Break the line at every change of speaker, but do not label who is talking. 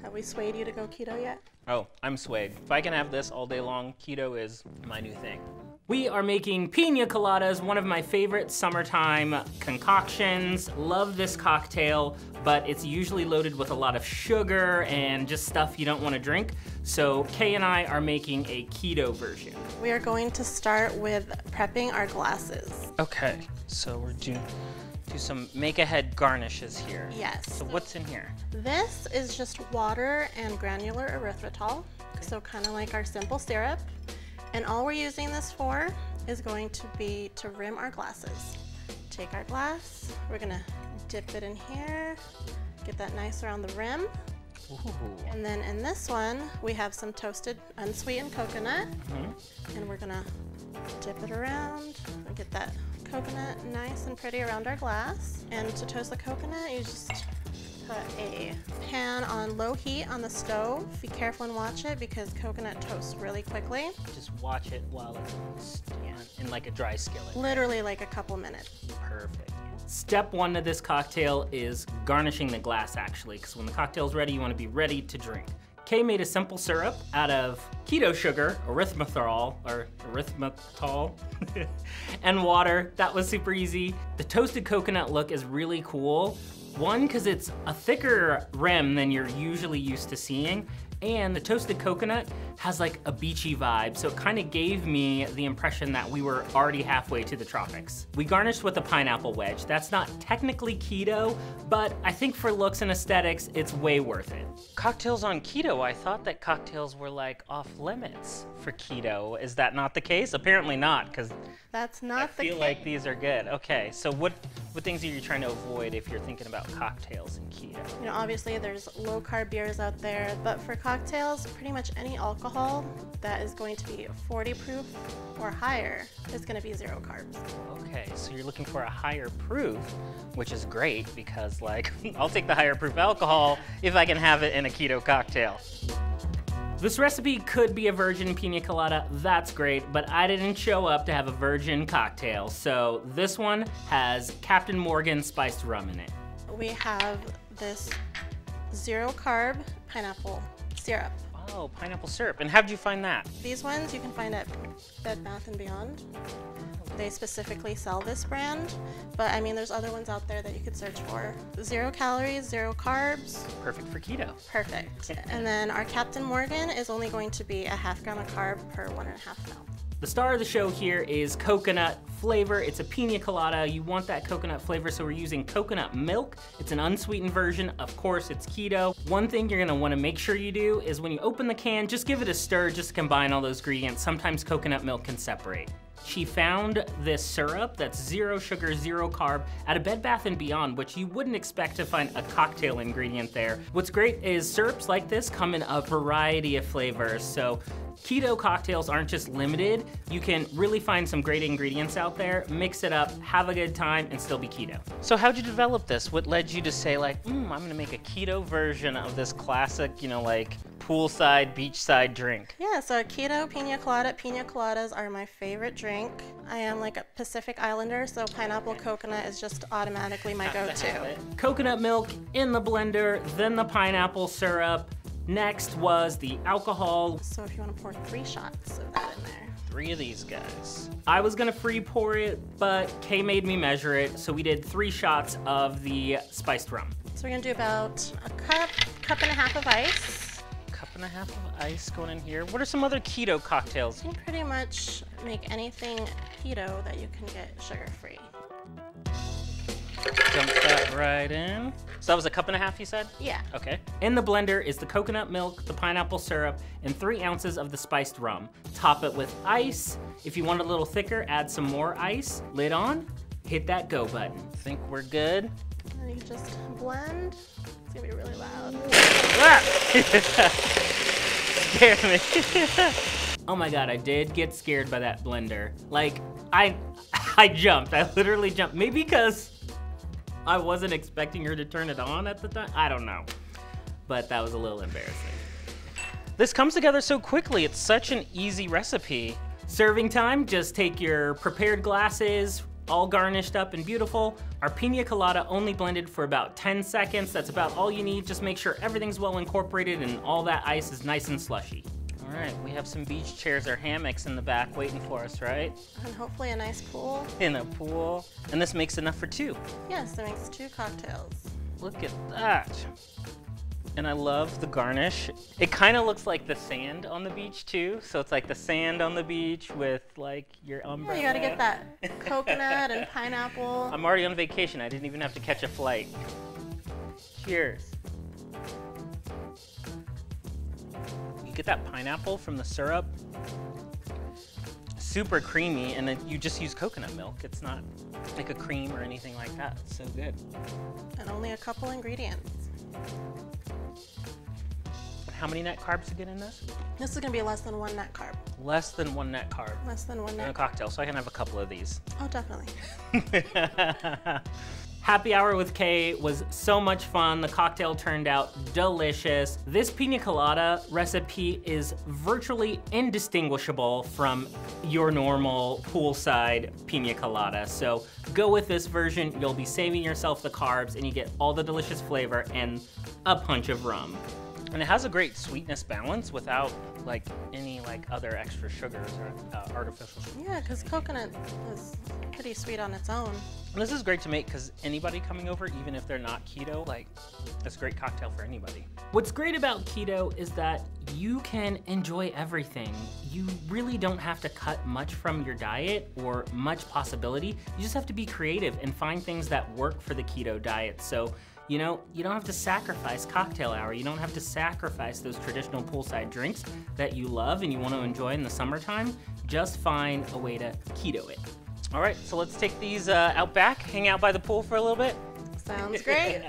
Have we swayed you to go keto yet?
Oh, I'm swayed. If I can have this all day long, keto is my new thing.
We are making Piña Coladas, one of my favorite summertime concoctions. Love this cocktail, but it's usually loaded with a lot of sugar and just stuff you don't want to drink. So Kay and I are making a keto version.
We are going to start with prepping our glasses.
Okay, so we're do some make-ahead garnishes here.
Yes.
So what's in here?
This is just water and granular erythritol, so kind of like our simple syrup. And all we're using this for is going to be to rim our glasses. Take our glass, we're gonna dip it in here, get that nice around the rim.
Ooh.
And then in this one, we have some toasted unsweetened coconut. And we're gonna dip it around and get that coconut nice and pretty around our glass. And to toast the coconut, you just put a pan on low heat on the stove. Be careful and watch it because coconut toasts really quickly.
Just watch it while it's in like a dry skillet.
Literally like a couple minutes.
Perfect.
Step one of this cocktail is garnishing the glass, actually, because when the cocktail's ready, you want to be ready to drink. Kay made a simple syrup out of keto sugar, erythritol, and water. That was super easy. The toasted coconut look is really cool. One, because it's a thicker rim than you're usually used to seeing, and the toasted coconut has like a beachy vibe, so it kind of gave me the impression that we were already halfway to the tropics. We garnished with a pineapple wedge. That's not technically keto, but I think for looks and aesthetics, it's way worth it.
Cocktails on keto, I thought that cocktails were like off limits for keto. Is that not the case? Apparently not, because
that's not the case.
I feel like these are good. Okay, so what things are you trying to avoid if you're thinking about cocktails in keto?
You know, obviously there's low carb beers out there, but for cocktails, pretty much any alcohol that is going to be 40 proof or higher is going to be 0 carbs.
Okay, so you're looking for a higher proof, which is great because like, I'll take the higher proof alcohol if I can have it in a keto cocktail.
This recipe could be a virgin piña colada, that's great, but I didn't show up to have a virgin cocktail, so this one has Captain Morgan spiced rum in it.
We have this 0 carb pineapple syrup.
Oh, pineapple syrup. And how did you find that?
These ones you can find at Bed Bath & Beyond. They specifically sell this brand, but I mean there's other ones out there that you could search for. 0 calories, 0 carbs.
Perfect for keto.
Perfect. And then our Captain Morgan is only going to be a ½ gram of carb per 1.5 ounce.
The star of the show here is coconut flavor. It's a piña colada. You want that coconut flavor, so we're using coconut milk. It's an unsweetened version. Of course, it's keto. One thing you're gonna wanna make sure you do is when you open the can, just give it a stir just to combine all those ingredients. Sometimes coconut milk can separate. She found this syrup that's 0 sugar, 0 carb at a Bed Bath & Beyond, which you wouldn't expect to find a cocktail ingredient there. What's great is syrups like this come in a variety of flavors, so keto cocktails aren't just limited. You can really find some great ingredients out there, mix it up, have a good time, and still be keto.
So how'd you develop this? What led you to say like, I'm gonna make a keto version of this classic, you know, like poolside, beachside drink?
Yeah, so keto piña colada. Piña coladas are my favorite drink. I am like a Pacific Islander, so pineapple coconut is just automatically my go-to.
Coconut milk in the blender, then the pineapple syrup. Next was the alcohol.
So if you want to pour 3 shots of that in there.
3 of these guys.
I was gonna free pour it, but Kay made me measure it, so we did 3 shots of the spiced rum.
So we're gonna do about a cup and a half of ice.
Cup and a half of ice going in here. What are some other keto cocktails?
You can pretty much make anything keto that you can get sugar-free.
Dump that right in. So that was a cup and a half, you said?
Yeah.
Okay.
In the blender is the coconut milk, the pineapple syrup, and 3 ounces of the spiced rum. Top it with ice. If you want a little thicker, add some more ice. Lid on, hit that go button.
Think we're good?
And you just blend. It's gonna be really loud.
Scared me.
Oh my God, I did get scared by that blender. Like, I jumped, I literally jumped. Maybe because I wasn't expecting her to turn it on at the time, I don't know. But that was a little embarrassing.
This comes together so quickly, it's such an easy recipe.
Serving time, just take your prepared glasses, all garnished up and beautiful. Our Piña Colada only blended for about 10 seconds. That's about all you need. Just make sure everything's well incorporated and all that ice is nice and slushy.
All right, we have some beach chairs or hammocks in the back waiting for us, right?
And hopefully a nice pool.
In a pool. And this makes enough for 2.
Yes, that makes 2 cocktails.
Look at that. And I love the garnish. It kind of looks like the sand on the beach too. So it's like the sand on the beach with like your umbrella.
Yeah, you gotta get that coconut and pineapple.
I'm already on vacation. I didn't even have to catch a flight. Cheers. You get that pineapple from the syrup. Super creamy, and then you just use coconut milk. It's not like a cream or anything like that. It's so good.
And only a couple ingredients.
How many net carbs to get in this?
This is gonna be less than 1 net carb.
Less than 1 net carb.
Less than 1
In
net
a cocktail, so I can have a couple of these.
Oh, definitely.
Happy Hour with Kay was so much fun. The cocktail turned out delicious. This Piña Colada recipe is virtually indistinguishable from your normal poolside Piña Colada. So go with this version. You'll be saving yourself the carbs and you get all the delicious flavor and a punch of rum.
And it has a great sweetness balance without like any like other extra sugars or artificial sugars.
Yeah, because coconut is pretty sweet on its own.
And this is great to make because anybody coming over, even if they're not keto, like it's a great cocktail for anybody.
What's great about keto is that you can enjoy everything. You really don't have to cut much from your diet or much possibility. You just have to be creative and find things that work for the keto diet. So, you know, you don't have to sacrifice cocktail hour. You don't have to sacrifice those traditional poolside drinks that you love and you want to enjoy in the summertime. Just find a way to keto it.
All right, so let's take these out back, hang out by the pool for a little bit.
Sounds great.